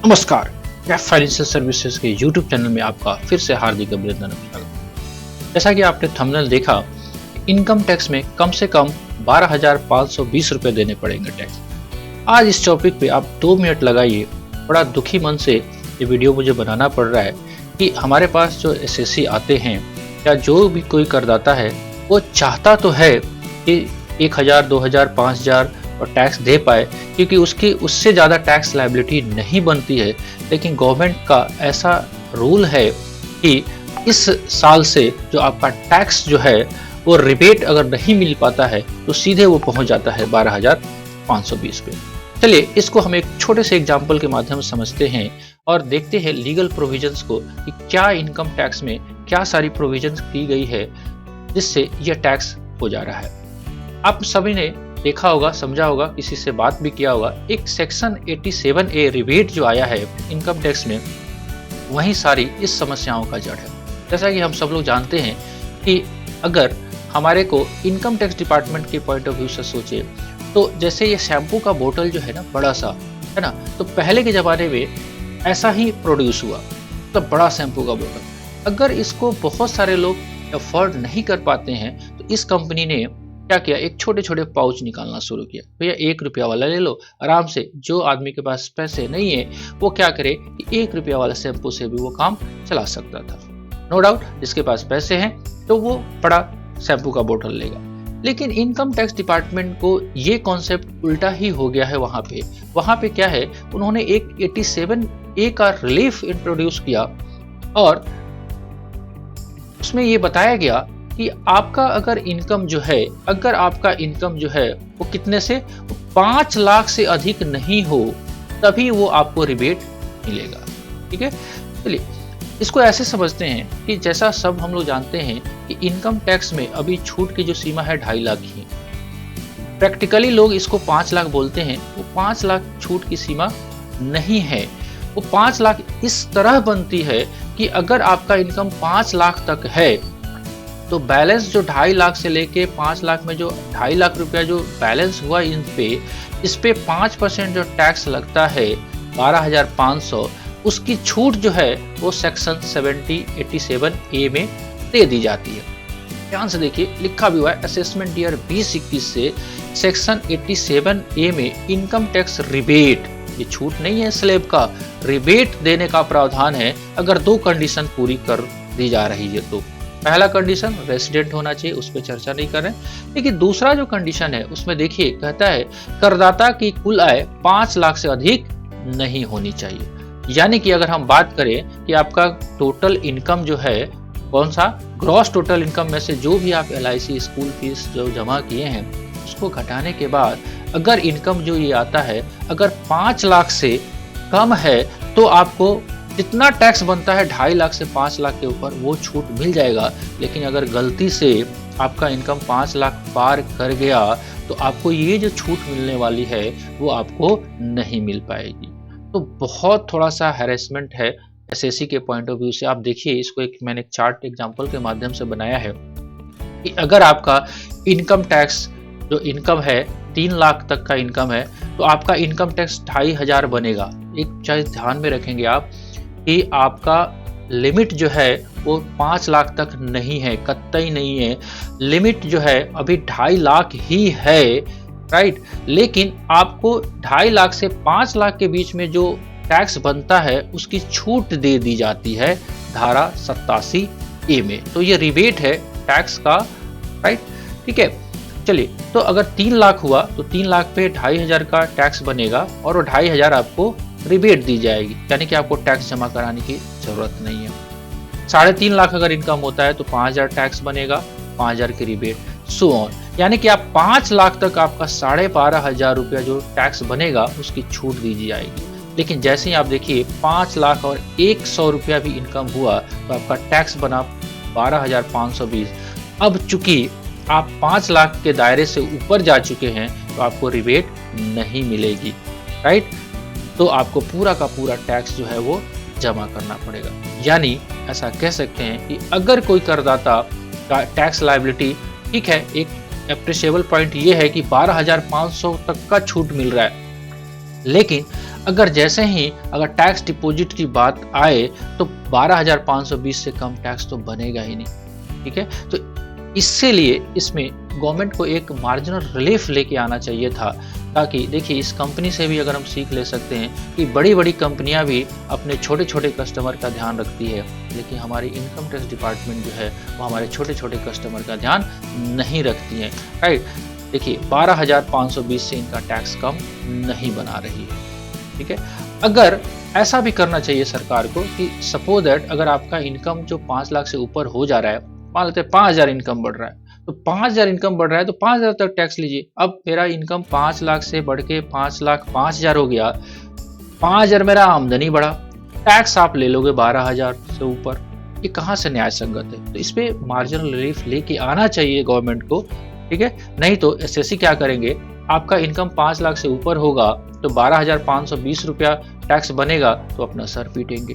नमस्कार, Kaif financial services के YouTube channel में आपका फिर से हार्दिक अभिनंदन और स्वागत। जैसा कि आपने थंबनेल देखा, इनकम टैक्स में कम से कम 12,520 रुपए देने पड़ेंगे टैक्स। आज इस टॉपिक पे आप 2 मिनट लगाइए। बड़ा दुखी मन से ये वीडियो मुझे बनाना पड़ रहा है कि हमारे पास जो एसएससी आते हैं या जो भी कोई करदाता है, वो चाहता तो है कि 1,000, 2,000, 5,000 और टैक्स दे पाए, क्योंकि उससे ज़्यादा टैक्स लायबिलिटी नहीं बनती है। लेकिन गवर्नमेंट का ऐसा रूल है कि इस साल से जो आपका टैक्स जो है वो रिबेट अगर नहीं मिल पाता है तो सीधे वो पहुंच जाता है 12,520 पे। चलिए इसको हम एक छोटे से एग्जाम्पल के माध्यम से समझते हैं और देखते हैं लीगल प्रोविजंस को कि क्या इनकम टैक्स में क्या सारी प्रोविजंस की गई है जिससे यह टैक्स हो जा रहा है। आप सभी ने देखा होगा, समझा होगा, किसी से बात भी किया होगा। एक सेक्शन 87A रिबेट जो आया है इनकम टैक्स में, वही सारी इस समस्याओं का जड़ है। जैसा कि हम सब लोग जानते हैं कि अगर हमारे को इनकम टैक्स डिपार्टमेंट के पॉइंट ऑफ व्यू से सोचे तो जैसे ये शैम्पू का बोतल जो है ना, बड़ा सा है ना, तो पहले के ज़माने में ऐसा ही प्रोड्यूस हुआ, तो बड़ा शैम्पू का बोतल। अगर इसको बहुत सारे लोग अफोर्ड नहीं कर पाते हैं तो इस कंपनी ने क्या किया, एक छोटे छोटे पाउच निकालना शुरू किया। भैया 1 रुपया वाला ले लो आराम से। जो आदमी के पास पैसे नहीं है वो क्या करे कि 1 रुपया वाला शैम्पू से भी वो काम चला सकता था। नो डाउट जिसके पास पैसे हैं तो वो बड़ा शैम्पू का बोतल लेगा। लेकिन इनकम टैक्स डिपार्टमेंट को ये कॉन्सेप्ट उल्टा ही हो गया है। वहां पे क्या है, उन्होंने एक 87A का रिलीफ इंट्रोड्यूस किया और उसमें ये बताया गया कि आपका अगर इनकम जो है वो कितने से 5 लाख से अधिक नहीं हो तभी वो आपको रिबेट मिलेगा। ठीक है, चलिए इसको ऐसे समझते हैं कि जैसा सब हम लोग जानते हैं कि इनकम टैक्स में अभी छूट की जो सीमा है 2.5 लाख ही। प्रैक्टिकली लोग इसको 5 लाख बोलते हैं। वो 5 लाख छूट की सीमा नहीं है। वो 5 लाख इस तरह बनती है कि अगर आपका इनकम 5 लाख तक है तो बैलेंस जो 2.5 लाख से लेके 5 लाख में जो 2.5 लाख रुपया जो बैलेंस हुआ इस पे 5% जो टैक्स लगता है 12,500, उसकी छूट जो है वो सेक्शन 87A में दे दी जाती है। ध्यान से देखिए, लिखा भी हुआ है असेसमेंट ईयर 2021 से सेक्शन 87A में इनकम टैक्स रिबेट, ये छूट नहीं है स्लैब का, रिबेट देने का प्रावधान है अगर 2 कंडीशन पूरी कर दी जा रही है तो। पहला कंडीशन रेसिडेंट होना चाहिए, उस पर चर्चा नहीं कर रहे हैं। लेकिन दूसरा जो कंडीशन है उसमें देखिए कहता है करदाता की कुल आय 5 लाख से अधिक नहीं होनी चाहिए। यानी कि अगर हम बात करें कि आपका टोटल इनकम जो है, कौन सा ग्रॉस टोटल इनकम में से जो भी आप LIC स्कूल फीस जो जमा किए हैं उसको घटाने के बाद अगर इनकम जो ये आता है अगर 5 लाख से कम है तो आपको जितना टैक्स बनता है 2.5 लाख से 5 लाख के ऊपर वो छूट मिल जाएगा। लेकिन अगर गलती से आपका इनकम 5 लाख पार कर गया तो आपको ये जो छूट मिलने वाली है वो आपको नहीं मिल पाएगी। तो बहुत थोड़ा सा हैरेसमेंट है एसएससी के पॉइंट ऑफ व्यू से। आप देखिए इसको मैंने एक चार्ट एग्जांपल के माध्यम से बनाया है कि अगर आपका इनकम टैक्स जो इनकम है 3 लाख तक का इनकम है तो आपका इनकम टैक्स 2,500 बनेगा। एक चीज ध्यान में रखेंगे आप कि आपका लिमिट जो है वो 5 लाख तक नहीं है, कतई नहीं है। लिमिट जो है अभी 2.5 लाख ही है, राइट। लेकिन आपको 2.5 लाख से 5 लाख के बीच में जो टैक्स बनता है उसकी छूट दे दी जाती है धारा 87A में। तो ये रिबेट है टैक्स का, राइट। ठीक है, चलिए तो अगर 3 लाख हुआ तो 3 लाख पे 2,500 का टैक्स बनेगा और वो 2,500 आपको रिबेट दी जाएगी, यानी कि आपको टैक्स जमा कराने की जरूरत नहीं है। 3.5 लाख अगर इनकम होता है तो 5,000 टैक्स बनेगा, 5,000 की रिबेट, सो ऑन। यानी कि आप 5 लाख तक आपका 12,500 रुपया जो टैक्स बनेगा उसकी छूट दी जाएगी। लेकिन जैसे ही आप देखिए 5 लाख और 100 रुपया भी इनकम हुआ तो आपका टैक्स बना 12,520। अब चूंकि आप 5 लाख के दायरे से ऊपर जा चुके हैं तो आपको रिबेट नहीं मिलेगी, राइट। तो आपको पूरा का पूरा टैक्स जो है वो जमा करना पड़ेगा। यानी ऐसा कह सकते हैं कि अगर कोई करदाता का टैक्स लायबिलिटी, ठीक है, एक अप्रिशिएबल पॉइंट ये है कि 12,500 तक का छूट मिल रहा है, लेकिन अगर जैसे ही अगर टैक्स डिपॉजिट की बात आए तो 12,520 से कम टैक्स तो बनेगा ही नहीं। ठीक है, तो इससे लिए इसमें गवर्नमेंट को एक मार्जिनल रिलीफ लेके आना चाहिए था, ताकि देखिए इस कंपनी से भी अगर हम सीख ले सकते हैं कि बड़ी बड़ी कंपनियां भी अपने छोटे छोटे कस्टमर का ध्यान रखती है, लेकिन हमारी इनकम टैक्स डिपार्टमेंट जो है वो हमारे छोटे छोटे कस्टमर का ध्यान नहीं रखती है। राइट, देखिए 12,520 से इनका टैक्स कम नहीं बना रही है। ठीक है, अगर ऐसा भी करना चाहिए सरकार को कि सपोज दैट अगर आपका इनकम जो 5 लाख से ऊपर हो जा रहा है, मान लेते हैं 5,000 इनकम बढ़ रहा है, तो 5,000 इनकम बढ़ रहा है तो 5,000 तक टैक्स लीजिए। अब मेरा इनकम 5 लाख से बढ़ के 5,05,000 हो गया, 5,000 मेरा आमदनी बढ़ा, टैक्स आप ले लोगे 12,000 से ऊपर, ये कहाँ से न्याय संगत है? तो इस पे मार्जिनल रिलीफ लेके आना चाहिए गवर्नमेंट को। ठीक है, नहीं तो एसएससी क्या करेंगे, आपका इनकम 5 लाख से ऊपर होगा तो 12,520 रुपया टैक्स बनेगा, तो अपना सर पीटेंगे,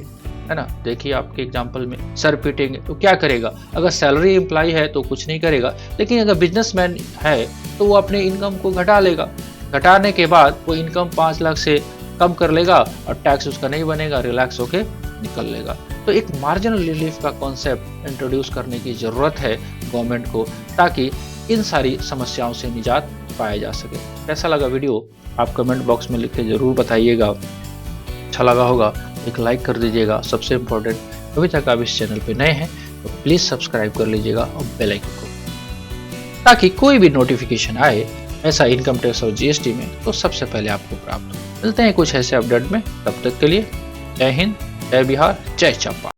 है ना। देखिए आपके एग्जांपल में सर पीटेंगे तो क्या करेगा, अगर सैलरी एम्प्लॉय है तो कुछ नहीं करेगा, लेकिन अगर बिजनेसमैन है तो वो अपने इनकम को घटा लेगा, घटाने के बाद वो इनकम 5 लाख से कम कर लेगा और टैक्स उसका नहीं बनेगा, रिलैक्स होके निकल लेगा। तो एक मार्जिनल रिलीफ का कॉन्सेप्ट इंट्रोड्यूस करने की जरूरत है गवर्नमेंट को, ताकि इन सारी समस्याओं से निजात पाया जा सके। कैसा लगा वीडियो आप कमेंट बॉक्स में लिख के जरूर बताइएगा। अच्छा लगा होगा एक लाइक कर दीजिएगा। सबसे इम्पोर्टेंट, अभी तक आप इस चैनल पे नए हैं तो प्लीज सब्सक्राइब कर लीजिएगा और बेल आइकन को, ताकि कोई भी नोटिफिकेशन आए ऐसा इनकम टैक्स और जीएसटी में तो सबसे पहले आपको प्राप्त हो। मिलते हैं कुछ ऐसे अपडेट में, तब तक के लिए जय हिंद, जय बिहार, जय चांपा।